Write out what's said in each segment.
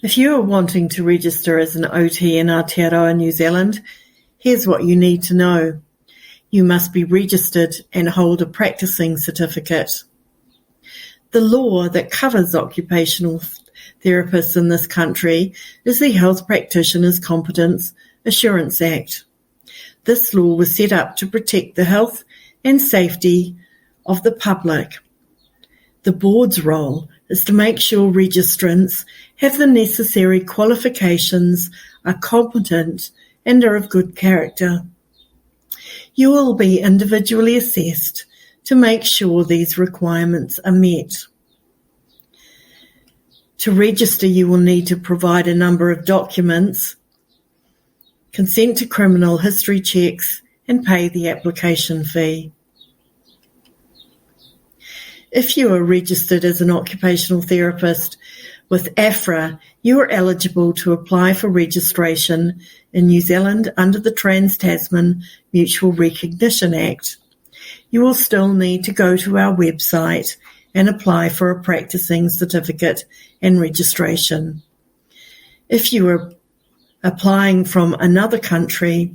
If you are wanting to register as an OT in Aotearoa New Zealand, here's what you need to know. You must be registered and hold a practicing certificate. The law that covers occupational therapists in this country is the Health Practitioners Competence Assurance Act. This law was set up to protect the health and safety of the public. The board's role is to make sure registrants have the necessary qualifications, are competent, and are of good character. You will be individually assessed to make sure these requirements are met. To register, you will need to provide a number of documents, consent to criminal history checks, and pay the application fee. If you are registered as an occupational therapist with AFRA, you are eligible to apply for registration in New Zealand under the Trans-Tasman Mutual Recognition Act. You will still need to go to our website and apply for a practicing certificate and registration. If you are applying from another country,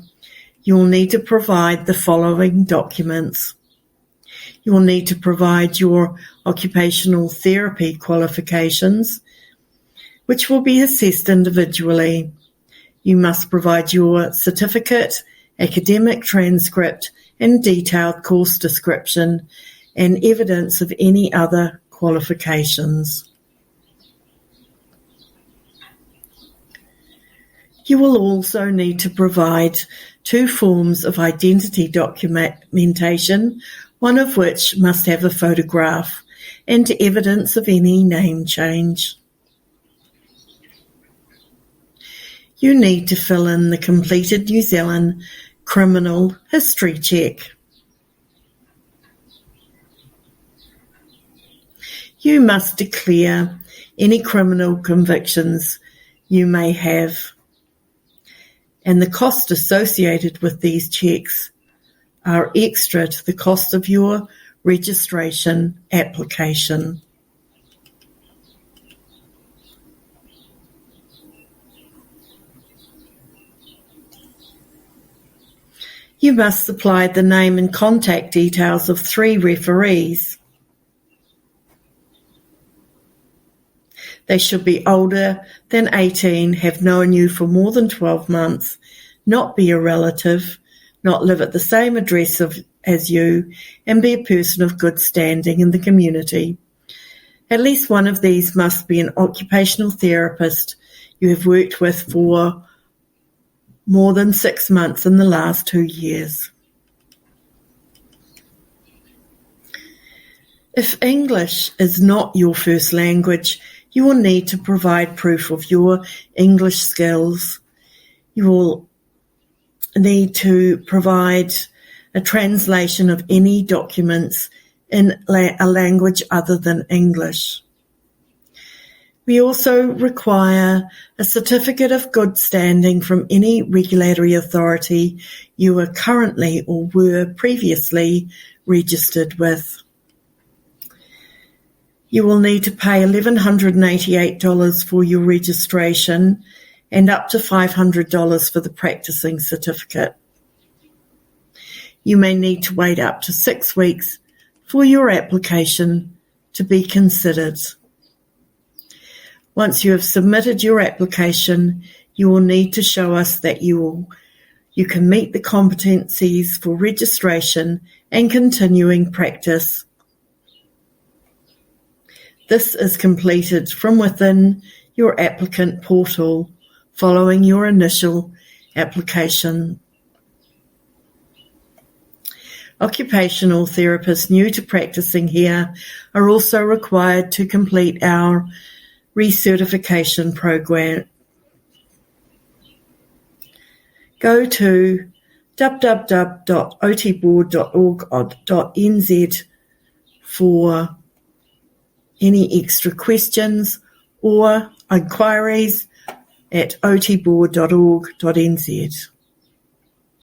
you will need to provide the following documents. You will need to provide your occupational therapy qualifications, which will be assessed individually. You must provide your certificate, academic transcript, and detailed course description, and evidence of any other qualifications. You will also need to provide 2 forms of identity documentation, one of which must have a photograph and evidence of any name change. You need to fill in the completed New Zealand criminal history check. You must declare any criminal convictions you may have, and the cost associated with these checks are extra to the cost of your registration application. You must supply the name and contact details of 3 referees. They should be older than 18, have known you for more than 12 months, not be a relative, not live at the same address as you, and be a person of good standing in the community. At least one of these must be an occupational therapist you have worked with for more than 6 months in the last 2 years. If English is not your first language, you will need to provide proof of your English skills. You will need to provide a translation of any documents in a language other than English. We also require a certificate of good standing from any regulatory authority you are currently or were previously registered with. You will need to pay $1,188 for your registration and up to $500 for the practicing certificate. You may need to wait up to 6 weeks for your application to be considered. Once you have submitted your application, you will need to show us that you can meet the competencies for registration and continuing practice. This is completed from within your applicant portal following your initial application. Occupational therapists new to practicing here are also required to complete our recertification program. Go to www.otboard.org.nz for any extra questions or inquiries at otboard.org.nz.